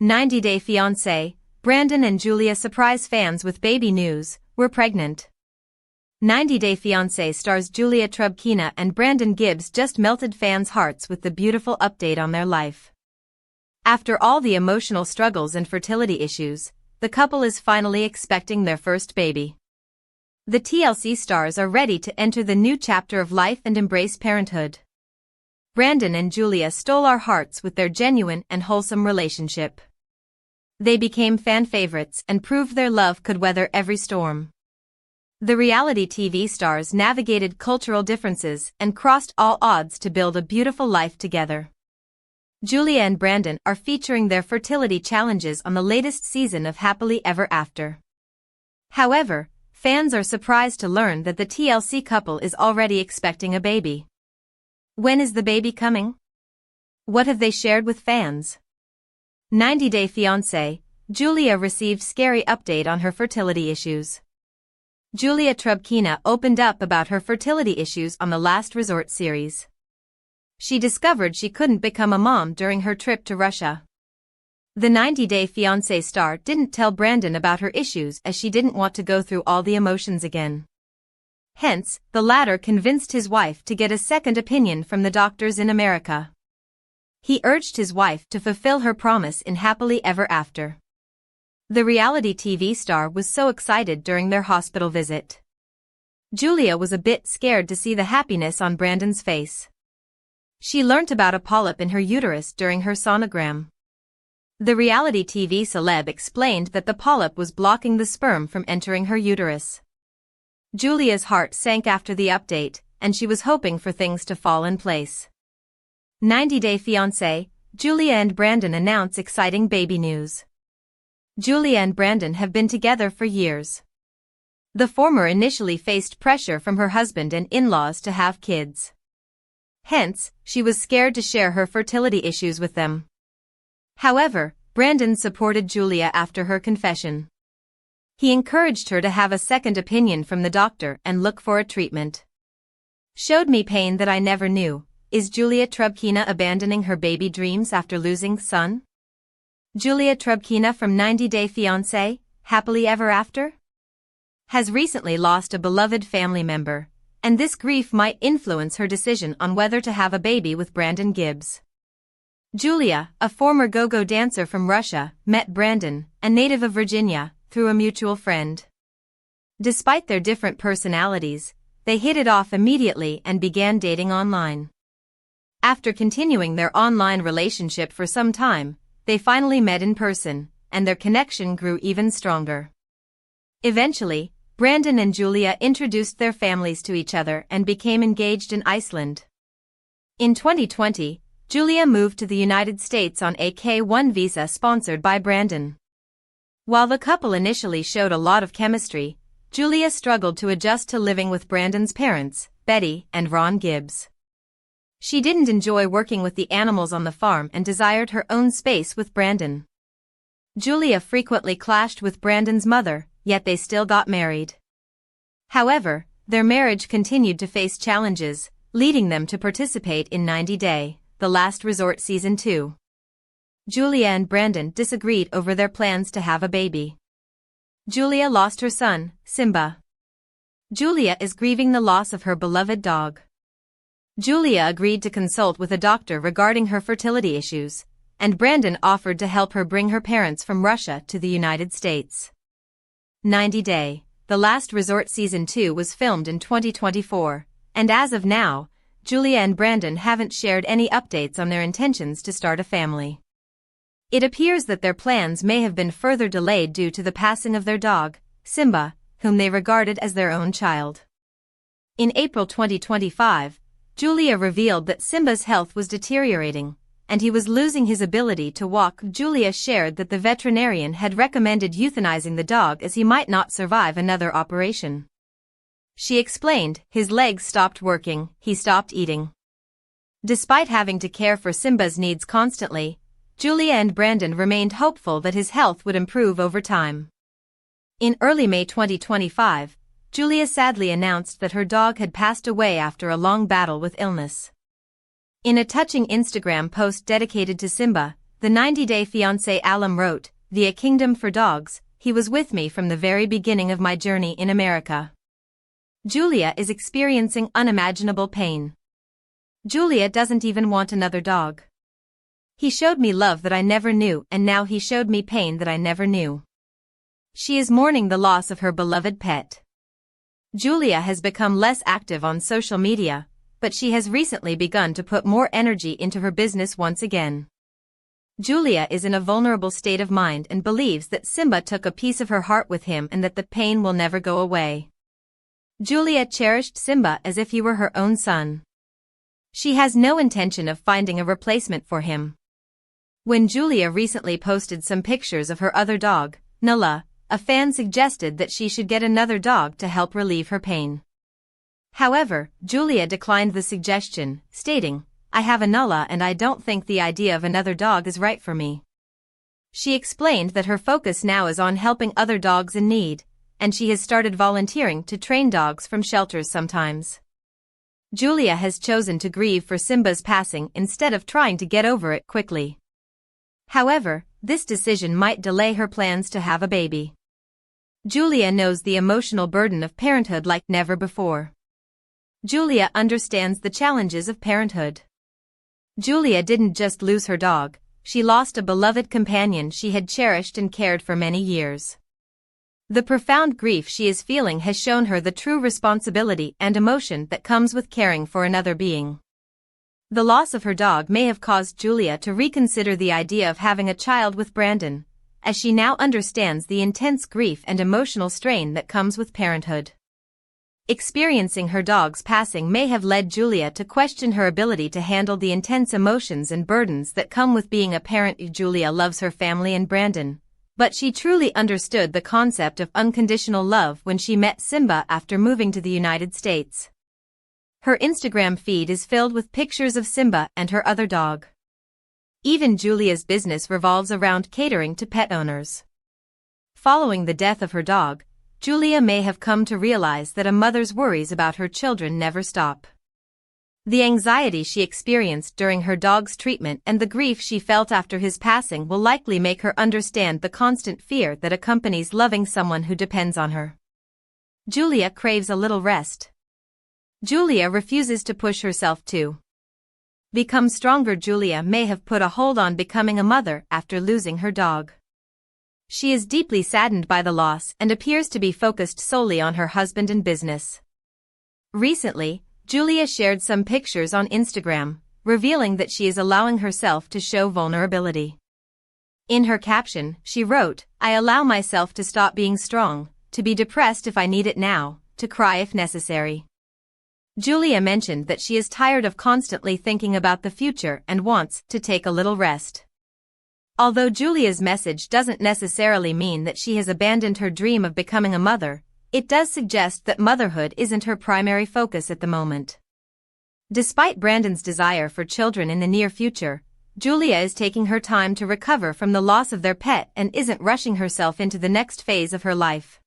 90-Day Fiancé, Brandon and Julia surprise fans with baby news, we're pregnant. 90-Day Fiancé stars Julia Trubkina and Brandon Gibbs just melted fans' hearts with the beautiful update on their life. After all the emotional struggles and fertility issues, the couple is finally expecting their first baby. The TLC stars are ready to enter the new chapter of life and embrace parenthood. Brandon and Julia stole our hearts with their genuine and wholesome relationship. They became fan favorites and proved their love could weather every storm. The reality TV stars navigated cultural differences and crossed all odds to build a beautiful life together. Julia and Brandon are featuring their fertility challenges on the latest season of Happily Ever After. However, fans are surprised to learn that the TLC couple is already expecting a baby. When is the baby coming? What have they shared with fans? 90-Day Fiancé, Julia received scary update on her fertility issues. Julia Trubkina opened up about her fertility issues on the Last Resort series. She discovered she couldn't become a mom during her trip to Russia. The 90-Day Fiancé star didn't tell Brandon about her issues as she didn't want to go through all the emotions again. Hence, the latter convinced his wife to get a second opinion from the doctors in America. He urged his wife to fulfill her promise in Happily Ever After. The reality TV star was so excited during their hospital visit. Julia was a bit scared to see the happiness on Brandon's face. She learnt about a polyp in her uterus during her sonogram. The reality TV celeb explained that the polyp was blocking the sperm from entering her uterus. Julia's heart sank after the update, and she was hoping for things to fall in place. 90-Day Fiancé, Julia and Brandon announce exciting baby news. Julia and Brandon have been together for years. The former initially faced pressure from her husband and in-laws to have kids. Hence, she was scared to share her fertility issues with them. However, Brandon supported Julia after her confession. He encouraged her to have a second opinion from the doctor and look for a treatment. Showed me pain that I never knew. Is Julia Trubkina abandoning her baby dreams after losing son? Julia Trubkina from 90-Day Fiancé, Happily Ever After, has recently lost a beloved family member, and this grief might influence her decision on whether to have a baby with Brandon Gibbs. Julia, a former go-go dancer from Russia, met Brandon, a native of Virginia, through a mutual friend. Despite their different personalities, they hit it off immediately and began dating online. After continuing their online relationship for some time, they finally met in person, and their connection grew even stronger. Eventually, Brandon and Julia introduced their families to each other and became engaged in Iceland. In 2020, Julia moved to the United States on a K-1 visa sponsored by Brandon. While the couple initially showed a lot of chemistry, Julia struggled to adjust to living with Brandon's parents, Betty and Ron Gibbs. She didn't enjoy working with the animals on the farm and desired her own space with Brandon. Julia frequently clashed with Brandon's mother, yet they still got married. However, their marriage continued to face challenges, leading them to participate in 90-Day, The Last Resort Season 2. Julia and Brandon disagreed over their plans to have a baby. Julia lost her son, Simba. Julia is grieving the loss of her beloved dog. Julia agreed to consult with a doctor regarding her fertility issues, and Brandon offered to help her bring her parents from Russia to the United States. 90-Day, The Last Resort Season 2 was filmed in 2024, and as of now, Julia and Brandon haven't shared any updates on their intentions to start a family. It appears that their plans may have been further delayed due to the passing of their dog, Simba, whom they regarded as their own child. In April 2025, Julia revealed that Simba's health was deteriorating, and he was losing his ability to walk. Julia shared that the veterinarian had recommended euthanizing the dog as he might not survive another operation. She explained, his legs stopped working, he stopped eating. Despite having to care for Simba's needs constantly, Julia and Brandon remained hopeful that his health would improve over time. In early May 2025, Julia sadly announced that her dog had passed away after a long battle with illness. In a touching Instagram post dedicated to Simba, The 90-Day Fiancé alum wrote, via Kingdom for Dogs, he was with me from the very beginning of my journey in America. Julia is experiencing unimaginable pain. Julia doesn't even want another dog. He showed me love that I never knew, and now he showed me pain that I never knew. She is mourning the loss of her beloved pet. Julia has become less active on social media, but she has recently begun to put more energy into her business once again. Julia is in a vulnerable state of mind and believes that Simba took a piece of her heart with him and that the pain will never go away. Julia cherished Simba as if he were her own son. She has no intention of finding a replacement for him. When Julia recently posted some pictures of her other dog, Nala, a fan suggested that she should get another dog to help relieve her pain. However, Julia declined the suggestion, stating, "I have a Nala and I don't think the idea of another dog is right for me." She explained that her focus now is on helping other dogs in need, and she has started volunteering to train dogs from shelters sometimes. Julia has chosen to grieve for Simba's passing instead of trying to get over it quickly. However, this decision might delay her plans to have a baby. Julia knows the emotional burden of parenthood like never before. Julia understands the challenges of parenthood. Julia didn't just lose her dog, she lost a beloved companion she had cherished and cared for many years. The profound grief she is feeling has shown her the true responsibility and emotion that comes with caring for another being. The loss of her dog may have caused Julia to reconsider the idea of having a child with Brandon, as she now understands the intense grief and emotional strain that comes with parenthood. Experiencing her dog's passing may have led Julia to question her ability to handle the intense emotions and burdens that come with being a parent. Julia loves her family and Brandon, but she truly understood the concept of unconditional love when she met Simba after moving to the United States. Her Instagram feed is filled with pictures of Simba and her other dog. Even Julia's business revolves around catering to pet owners. Following the death of her dog, Julia may have come to realize that a mother's worries about her children never stop. The anxiety she experienced during her dog's treatment and the grief she felt after his passing will likely make her understand the constant fear that accompanies loving someone who depends on her. Julia craves a little rest. Julia refuses to push herself to become stronger. Julia may have put a hold on becoming a mother after losing her dog. She is deeply saddened by the loss and appears to be focused solely on her husband and business. Recently, Julia shared some pictures on Instagram, revealing that she is allowing herself to show vulnerability. In her caption, she wrote, "I allow myself to stop being strong, to be depressed if I need it now, to cry if necessary." Julia mentioned that she is tired of constantly thinking about the future and wants to take a little rest. Although Julia's message doesn't necessarily mean that she has abandoned her dream of becoming a mother, it does suggest that motherhood isn't her primary focus at the moment. Despite Brandon's desire for children in the near future, Julia is taking her time to recover from the loss of their pet and isn't rushing herself into the next phase of her life.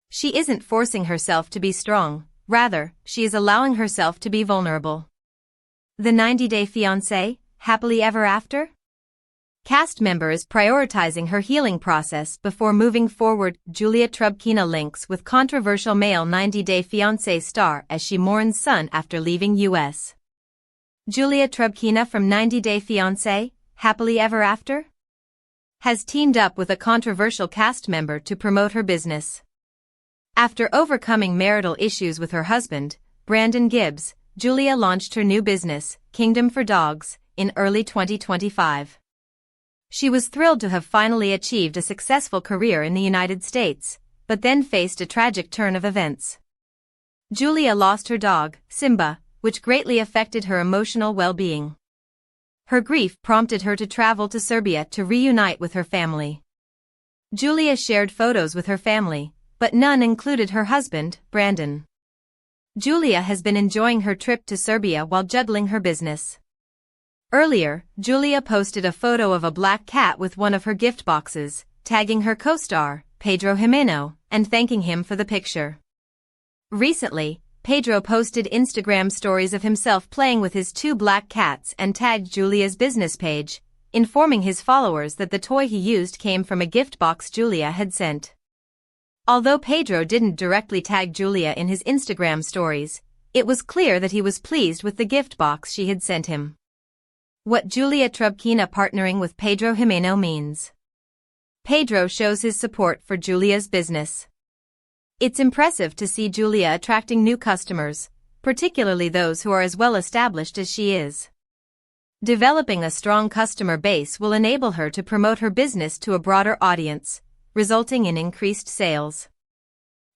She isn't forcing herself to be strong, rather, she is allowing herself to be vulnerable. The 90-Day Fiancé, happily ever after? Cast member is prioritizing her healing process before moving forward. Julia Trubkina links with controversial male 90-Day Fiancé star as she mourns son after leaving U.S. Julia Trubkina from 90-Day Fiancé, happily ever after? Has teamed up with a controversial cast member to promote her business. After overcoming marital issues with her husband, Brandon Gibbs, Julia launched her new business, Kingdom for Dogs, in early 2025. She was thrilled to have finally achieved a successful career in the United States, but then faced a tragic turn of events. Julia lost her dog, Simba, which greatly affected her emotional well-being. Her grief prompted her to travel to Serbia to reunite with her family. Julia shared photos with her family, but none included her husband, Brandon. Julia has been enjoying her trip to Serbia while juggling her business. Earlier, Julia posted a photo of a black cat with one of her gift boxes, tagging her co-star, Pedro Jimeno, and thanking him for the picture. Recently, Pedro posted Instagram stories of himself playing with his two black cats and tagged Julia's business page, informing his followers that the toy he used came from a gift box Julia had sent. Although Pedro didn't directly tag Julia in his Instagram stories, it was clear that he was pleased with the gift box she had sent him. What Julia Trubkina partnering with Pedro Jimeno means. Pedro shows his support for Julia's business. It's impressive to see Julia attracting new customers, particularly those who are as well established as she is. Developing a strong customer base will enable her to promote her business to a broader audience, resulting in increased sales.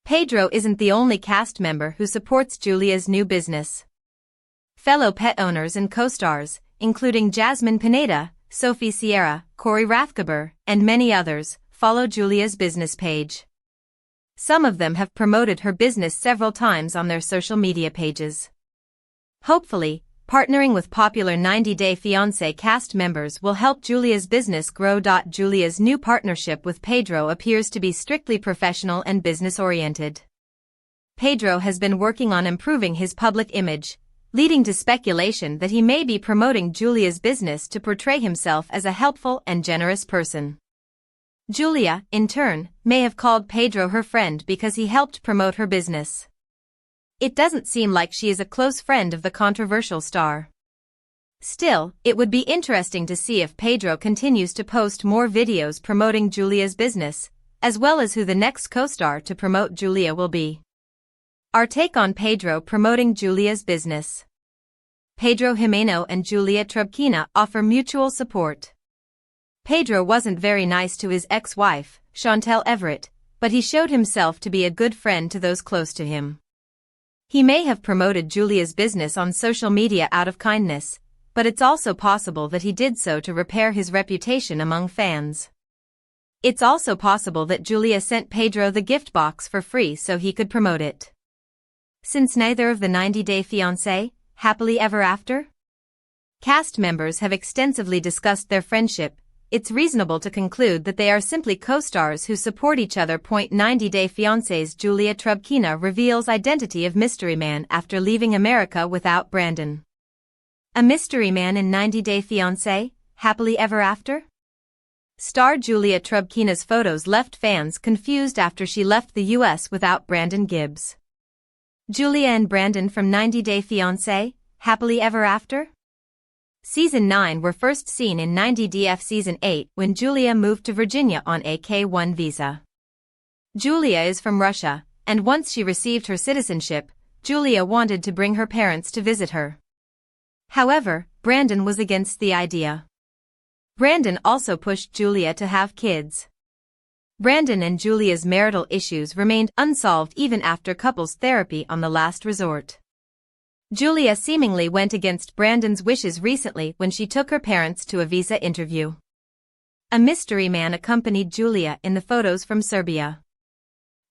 Pedro isn't the only cast member who supports Julia's new business. Fellow pet owners and co-stars, including Jasmine Pineda, Sophie Sierra, Corey Rathgeber, and many others, follow Julia's business page. Some of them have promoted her business several times on their social media pages. Hopefully, partnering with popular 90 Day Fiancé cast members will help Julia's business grow. Julia's new partnership with Pedro appears to be strictly professional and business-oriented. Pedro has been working on improving his public image, leading to speculation that he may be promoting Julia's business to portray himself as a helpful and generous person. Julia, in turn, may have called Pedro her friend because he helped promote her business. It doesn't seem like she is a close friend of the controversial star. Still, it would be interesting to see if Pedro continues to post more videos promoting Julia's business, as well as who the next co-star to promote Julia will be. Our take on Pedro promoting Julia's business. Pedro Jimeno and Julia Trubkina offer mutual support. Pedro wasn't very nice to his ex-wife, Chantel Everett, but he showed himself to be a good friend to those close to him. He may have promoted Julia's business on social media out of kindness, but it's also possible that he did so to repair his reputation among fans. It's also possible that Julia sent Pedro the gift box for free so he could promote it. Since neither of the 90 Day Fiancé, Happily Ever After cast members have extensively discussed their friendship, it's reasonable to conclude that they are simply co-stars who support each other. 90 Day Fiancé's Julia Trubkina reveals identity of mystery man after leaving America without Brandon. A mystery man in 90 Day Fiancé, Happily Ever After? Star Julia Trubkina's photos left fans confused after she left the US without Brandon Gibbs. Julia and Brandon from 90 Day Fiancé, Happily Ever After? Season 9 were first seen in 90 DF Season 8 when Julia moved to Virginia on a K-1 visa. Julia is from Russia, and once she received her citizenship, Julia wanted to bring her parents to visit her. However, Brandon was against the idea. Brandon also pushed Julia to have kids. Brandon and Julia's marital issues remained unsolved even after couples therapy on the last resort. Julia seemingly went against Brandon's wishes recently when she took her parents to a visa interview. A mystery man accompanied Julia in the photos from Serbia.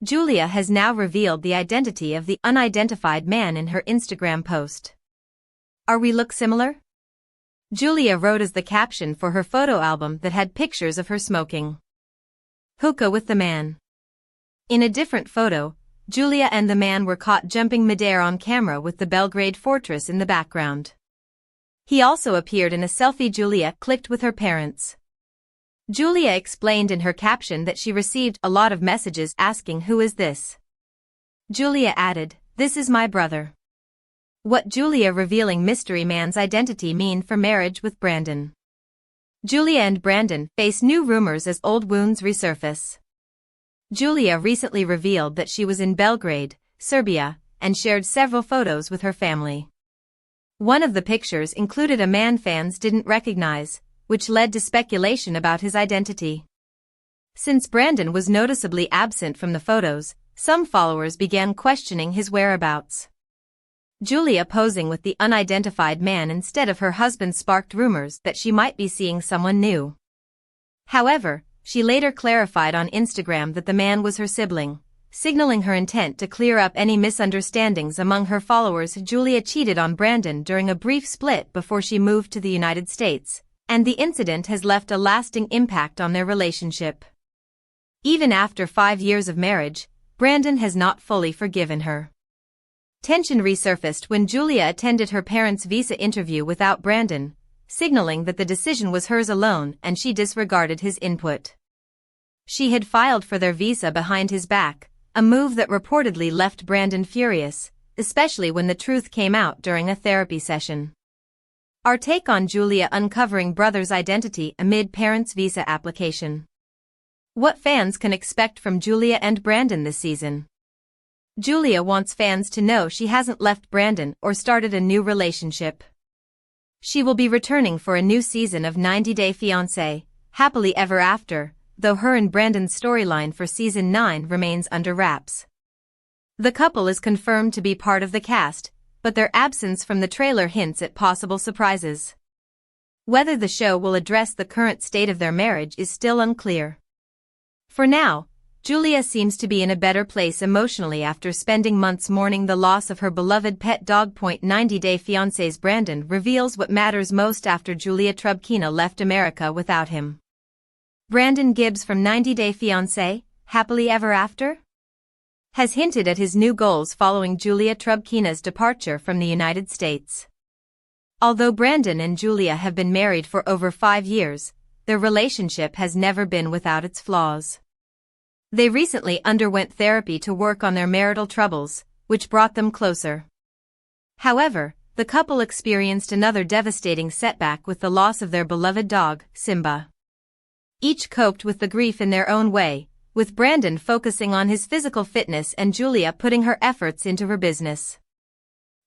Julia has now revealed the identity of the unidentified man in her Instagram post. Are we look similar? Julia wrote as the caption for her photo album that had pictures of her smoking hookah with the man. In a different photo, Julia and the man were caught jumping midair on camera with the Belgrade fortress in the background. He also appeared in a selfie Julia clicked with her parents. Julia explained in her caption that she received a lot of messages asking who is this. Julia added, "This is my brother." What Julia revealing mystery man's identity mean for marriage with Brandon? Julia and Brandon face new rumors as old wounds resurface. Julia recently revealed that she was in Belgrade, Serbia, and shared several photos with her family. One of the pictures included a man fans didn't recognize, which led to speculation about his identity. Since Brandon was noticeably absent from the photos, some followers began questioning his whereabouts. Julia posing with the unidentified man instead of her husband sparked rumors that she might be seeing someone new. However, she later clarified on Instagram that the man was her sibling, signaling her intent to clear up any misunderstandings among her followers. Julia cheated on Brandon during a brief split before she moved to the United States, and the incident has left a lasting impact on their relationship. Even after 5 years of marriage, Brandon has not fully forgiven her. Tension resurfaced when Julia attended her parents' visa interview without Brandon, signaling that the decision was hers alone and she disregarded his input. She had filed for their visa behind his back, a move that reportedly left Brandon furious, especially when the truth came out during a therapy session. Our take on Julia uncovering brother's identity amid parents' visa application. What fans can expect from Julia and Brandon this season? Julia wants fans to know she hasn't left Brandon or started a new relationship. She will be returning for a new season of 90 Day Fiancé, Happily Ever After, though her and Brandon's storyline for season 9 remains under wraps. The couple is confirmed to be part of the cast, but their absence from the trailer hints at possible surprises. Whether the show will address the current state of their marriage is still unclear. For now, Julia seems to be in a better place emotionally after spending months mourning the loss of her beloved pet dog. 90 Day Fiancé's Brandon reveals what matters most after Julia Trubkina left America without him. Brandon Gibbs from 90 Day Fiancé, Happily Ever After? Has hinted at his new goals following Julia Trubkina's departure from the United States. Although Brandon and Julia have been married for over 5 years, their relationship has never been without its flaws. They recently underwent therapy to work on their marital troubles, which brought them closer. However, the couple experienced another devastating setback with the loss of their beloved dog, Simba. Each coped with the grief in their own way, with Brandon focusing on his physical fitness and Julia putting her efforts into her business.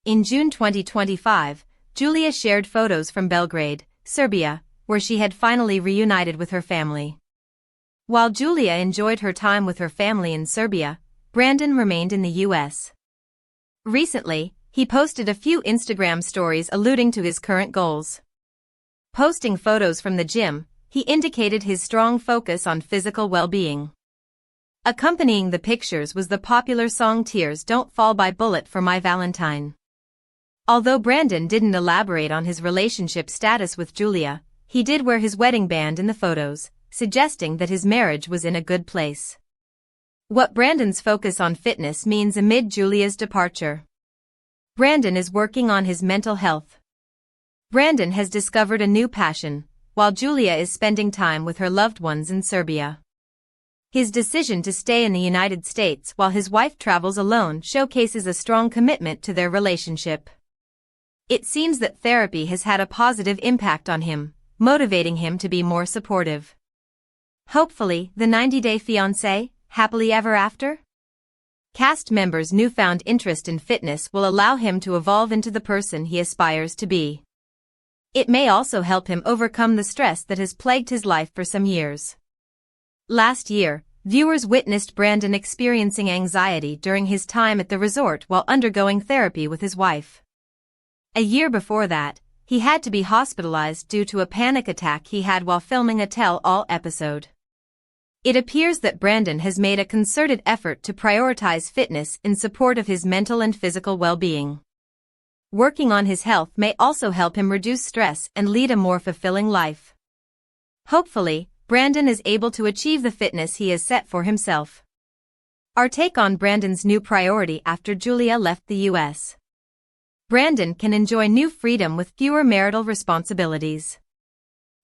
In June 2025, Julia shared photos from Belgrade, Serbia, where she had finally reunited with her family. While Julia enjoyed her time with her family in Serbia, Brandon remained in the US. Recently, he posted a few Instagram stories alluding to his current goals. Posting photos from the gym, he indicated his strong focus on physical well-being. Accompanying the pictures was the popular song Tears Don't Fall by Bullet for My Valentine. Although Brandon didn't elaborate on his relationship status with Julia, he did wear his wedding band in the photos, suggesting that his marriage was in a good place. What Brandon's focus on fitness means amid Julia's departure. Brandon is working on his mental health. Brandon has discovered a new passion, while Julia is spending time with her loved ones in Serbia. His decision to stay in the United States while his wife travels alone showcases a strong commitment to their relationship. It seems that therapy has had a positive impact on him, motivating him to be more supportive. Hopefully, the 90 Day Fiancé, Happily Ever After? Cast members' newfound interest in fitness will allow him to evolve into the person he aspires to be. It may also help him overcome the stress that has plagued his life for some years. Last year, viewers witnessed Brandon experiencing anxiety during his time at the resort while undergoing therapy with his wife. A year before that, he had to be hospitalized due to a panic attack he had while filming a tell-all episode. It appears that Brandon has made a concerted effort to prioritize fitness in support of his mental and physical well-being. Working on his health may also help him reduce stress and lead a more fulfilling life. Hopefully, Brandon is able to achieve the fitness he has set for himself. Our take on Brandon's new priority after Julia left the US. Brandon can enjoy new freedom with fewer marital responsibilities.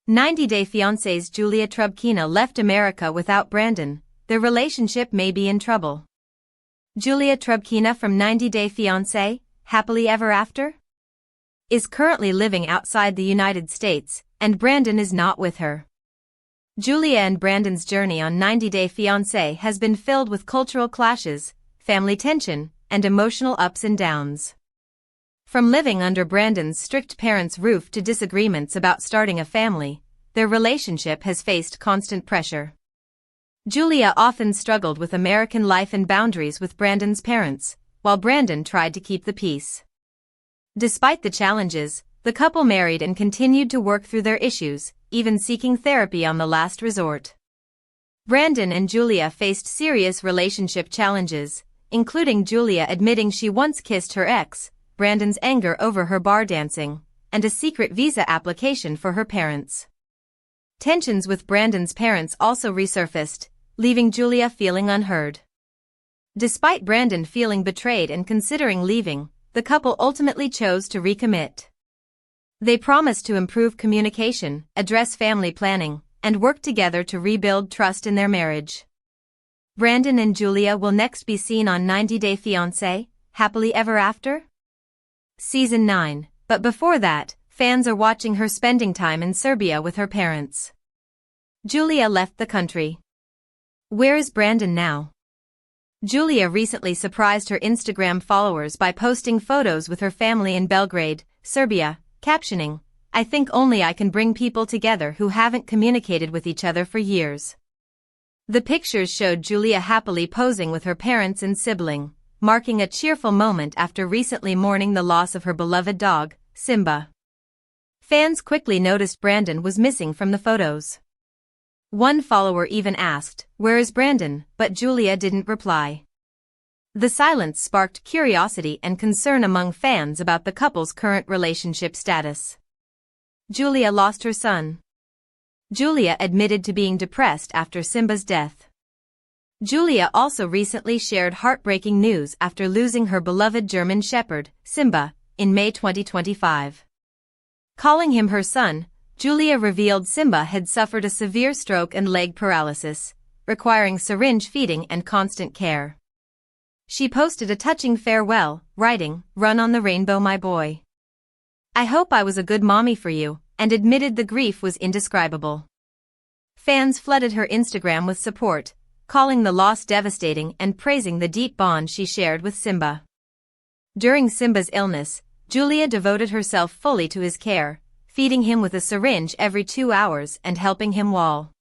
90 Day Fiancé's Julia Trubkina left America without Brandon. Their relationship may be in trouble. Julia Trubkina from 90 Day Fiancé, Happily Ever After? Is currently living outside the United States, and Brandon is not with her. Julia and Brandon's journey on 90 Day Fiancé has been filled with cultural clashes, family tension, and emotional ups and downs. From living under Brandon's strict parents' roof to disagreements about starting a family, their relationship has faced constant pressure. Julia often struggled with American life and boundaries with Brandon's parents, while Brandon tried to keep the peace. Despite the challenges, the couple married and continued to work through their issues, even seeking therapy on the last resort. Brandon and Julia faced serious relationship challenges, including Julia admitting she once kissed her ex, Brandon's anger over her bar dancing, and a secret visa application for her parents. Tensions with Brandon's parents also resurfaced, leaving Julia feeling unheard. Despite Brandon feeling betrayed and considering leaving, the couple ultimately chose to recommit. They promise to improve communication, address family planning, and work together to rebuild trust in their marriage. Brandon and Julia will next be seen on 90 Day Fiancé, Happily Ever After? Season 9, but before that, fans are watching her spending time in Serbia with her parents. Julia left the country. Where is Brandon now? Julia recently surprised her Instagram followers by posting photos with her family in Belgrade, Serbia, captioning, "I think only I can bring people together who haven't communicated with each other for years." The pictures showed Julia happily posing with her parents and sibling, marking a cheerful moment after recently mourning the loss of her beloved dog, Simba. Fans quickly noticed Brandon was missing from the photos. One follower even asked, "Where is Brandon?" but Julia didn't reply. The silence sparked curiosity and concern among fans about the couple's current relationship status. Julia lost her son. Julia admitted to being depressed after Simba's death. Julia also recently shared heartbreaking news after losing her beloved German Shepherd, Simba, in May 2025. Calling him her son, Julia revealed Simba had suffered a severe stroke and leg paralysis, requiring syringe feeding and constant care. She posted a touching farewell, writing, "Run on the rainbow, my boy. I hope I was a good mommy for you," and admitted the grief was indescribable. Fans flooded her Instagram with support, calling the loss devastating and praising the deep bond she shared with Simba. During Simba's illness, Julia devoted herself fully to his care, feeding him with a syringe every 2 hours and helping him walk.